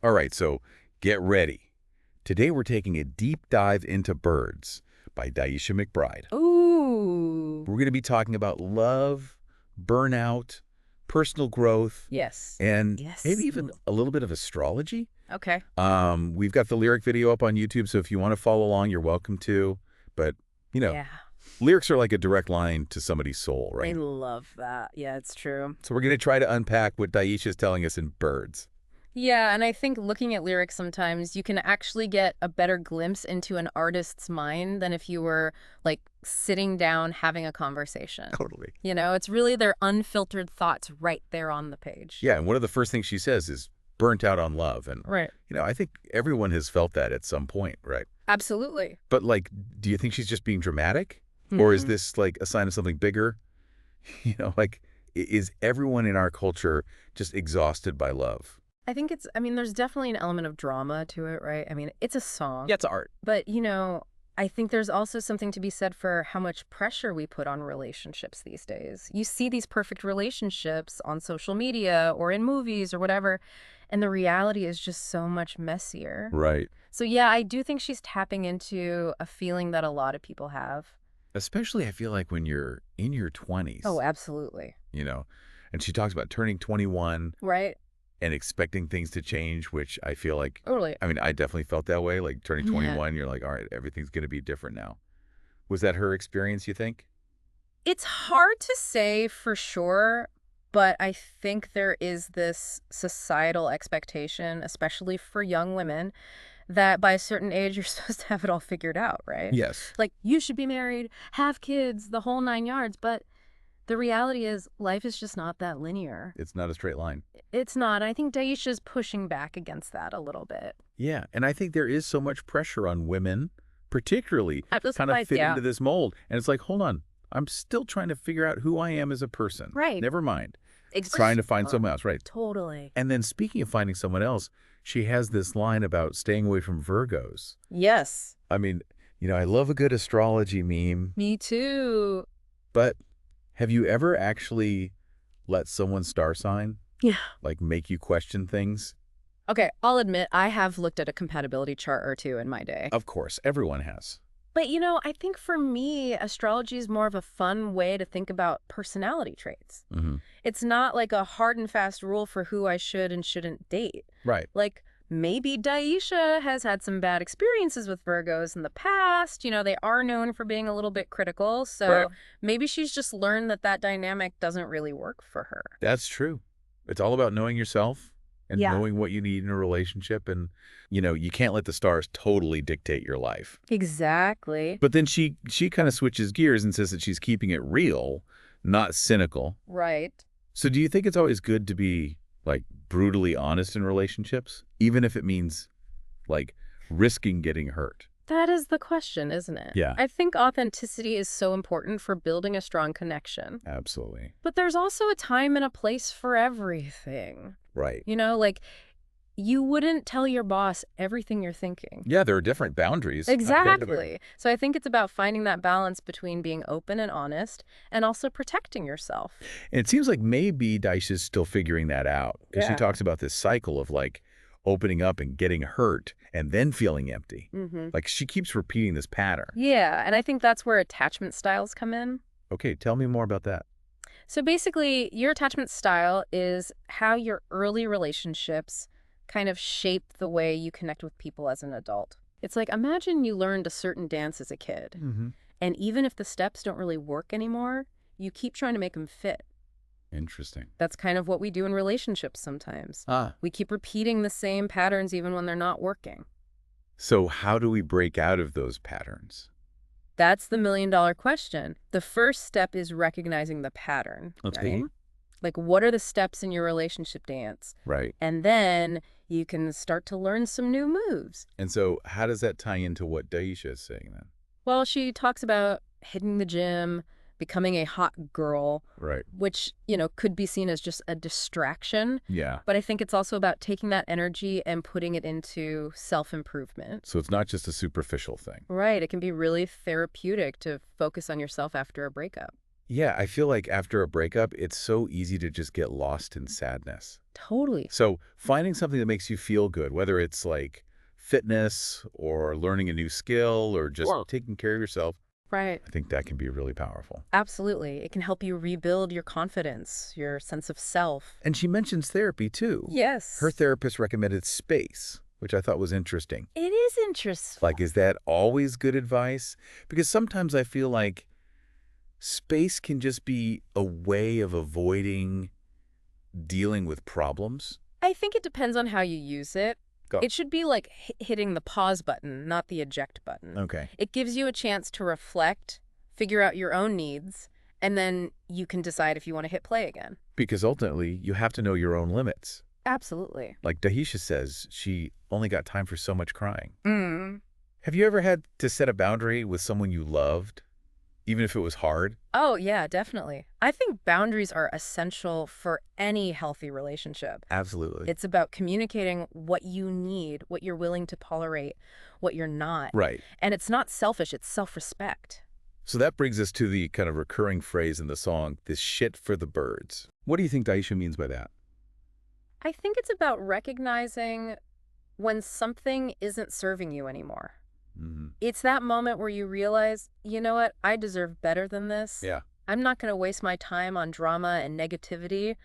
All right, so get ready. Today we're taking a deep dive into birds by Daisha McBride. Ooh. We're going to be talking about love, burnout, personal growth, Yes. and maybe Yes. even a little bit of astrology. Okay. We've got the lyric video up on YouTube, so if you want to follow along, you're welcome to. But, you know, Yeah. lyrics are like a direct line to somebody's soul, I right? love that. Yeah, it's true. So we're going to try to unpack what Daisha is telling us in birds. Yeah, and I think looking at lyrics sometimes you can actually get a better glimpse into an artist's mind than if you were like sitting down having a conversation. Totally. It's really their unfiltered thoughts right there on the page. Yeah, and one of the first things she says is burnt out on love. And, Right. I think everyone has felt that at some point, right? Absolutely. But, like, do you think she's just being dramatic? Or is Mhm. this, like, a sign of something bigger? Like, is everyone in our culture just exhausted by love? There's definitely an element of drama to it, right? It's a song. Yeah, it's art. But, I think there's also something to be said for how much pressure we put on relationships these days. You see these perfect relationships on social media or in movies or whatever, and the reality is just so much messier. Right. So, yeah, I do think she's tapping into a feeling that a lot of people have. Especially, I feel like when you're in your Oh, 20s, absolutely. you know, and she talks about turning 21 Right? and expecting things to change, which I feel like, Totally. I definitely felt that way. Like, turning Yeah. 21, you're like, all right, everything's going to be different now. Was that her experience, you think? It's hard to say for sure, but I think there is this societal expectation, especially for young women, that by a certain age you're supposed to have it all figured out, right? Yes. Like you should be married, have kids, the whole nine yards. But the reality is life is just not that linear. It's not a straight line. It's not. I think Daisha's pushing back against that a little bit. Yeah, and I think there is so much pressure on women, particularly, At this kind of point, fit yeah. into this mold. And it's like, hold on, I'm still trying to figure out who I am as a person. Right. Never mind. Exactly. Trying to find someone else, right? Totally. And then speaking of finding someone else, she has this line about staying away from Virgos. Yes. I mean, I love a good astrology meme, Me too. but have you ever actually let someone's star sign, Yeah. like, make you question things? Okay, I'll admit I have looked at a compatibility chart or two in my day. Of course, everyone has. But I think for me, astrology is more of a fun way to think about personality traits. Hmm. It's not like a hard and fast rule for who I should and shouldn't date. Right. Like maybe Daisha has had some bad experiences with Virgos in the past. They are known for being a little bit critical. So Right. maybe she's just learned that dynamic doesn't really work for her. That's true. It's all about knowing yourself and Yeah. knowing what you need in a relationship. And, you can't let the stars totally dictate your life. Exactly. But then she kind of switches gears and says that she's keeping it real, not cynical. Right. So do you think it's always good to be, like, brutally honest in relationships, even if it means, like, risking getting hurt? That is the question, isn't it? Yeah. I think authenticity is so important for building a strong connection. Absolutely. But there's also a time and a place for everything. Right. Like you wouldn't tell your boss everything you're thinking. Yeah, there are different boundaries. Exactly. So I think it's about finding that balance between being open and honest and also protecting yourself. And it seems like maybe Daisha's still figuring that out, because she Yeah. talks about this cycle of, like, opening up and getting hurt and then feeling empty. Mm-hmm. Like, she keeps repeating this pattern. Yeah, and I think that's where attachment styles come in. Okay, tell me more about that. So basically, your attachment style is how your early relationships kind of shape the way you connect with people as an adult. It's like, imagine you learned a certain dance as a kid, Mm-hmm. and even if the steps don't really work anymore, you keep trying to make them fit. Interesting. That's kind of what we do in relationships sometimes. Ah. We keep repeating the same patterns even when they're not working. So how do we break out of those patterns? That's the million-dollar question. The first step is recognizing the pattern. Okay. Right? Like, what are the steps in your relationship dance? Right. And then you can start to learn some new moves. And so how does that tie into what Daisha is saying then? Well, she talks about hitting the gym, becoming a hot girl, Right. which, could be seen as just a distraction. Yeah. But I think it's also about taking that energy and putting it into self-improvement. So it's not just a superficial thing. Right. It can be really therapeutic to focus on yourself after a breakup. Yeah, I feel like after a breakup, it's so easy to just get lost in sadness. Totally. So finding something that makes you feel good, whether it's like fitness or learning a new skill or just taking care of yourself, Right. I think that can be really powerful. Absolutely. It can help you rebuild your confidence, your sense of self. And she mentions therapy too. Her Yes. therapist recommended space, which I thought was interesting. It is interesting. Like, is that always good advice? Because sometimes I feel like space can just be a way of avoiding dealing with problems. I think it depends on how you use it. Go. It should be like hitting the pause button, not the eject button. Okay. It gives you a chance to reflect, figure out your own needs, and then you can decide if you want to hit play again. Because ultimately, you have to know your own limits. Absolutely. Like Daisha says, she only got time for so much crying. Mm. Have you ever had to set a boundary with someone you loved, even if it was hard? Oh, yeah, definitely. I think boundaries are essential for any healthy relationship. Absolutely. It's about communicating what you need, what you're willing to tolerate, what you're not. Right. And it's not selfish, it's self-respect. So that brings us to the kind of recurring phrase in the song, this shit for the birds. What do you think Daisha means by that? I think it's about recognizing when something isn't serving you anymore. Mm-hmm. It's that moment where you realize, you know what, I deserve better than this. Yeah. I'm not going to waste my time on drama and negativity.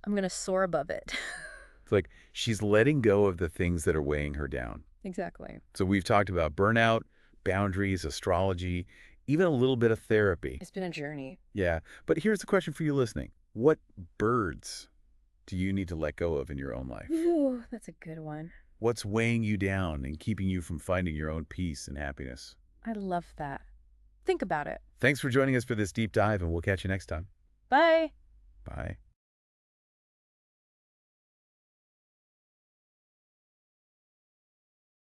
I'm going to soar above it. It's like she's letting go of the things that are weighing her down. Exactly. So we've talked about burnout, boundaries, astrology, even a little bit of therapy. It's been a journey. Yeah. But here's the question for you listening. What birds do you need to let go of in your own life? Ooh, that's a good one. What's weighing you down and keeping you from finding your own peace and happiness? I love that. Think about it. Thanks for joining us for this deep dive, and we'll catch you next time. Bye. Bye.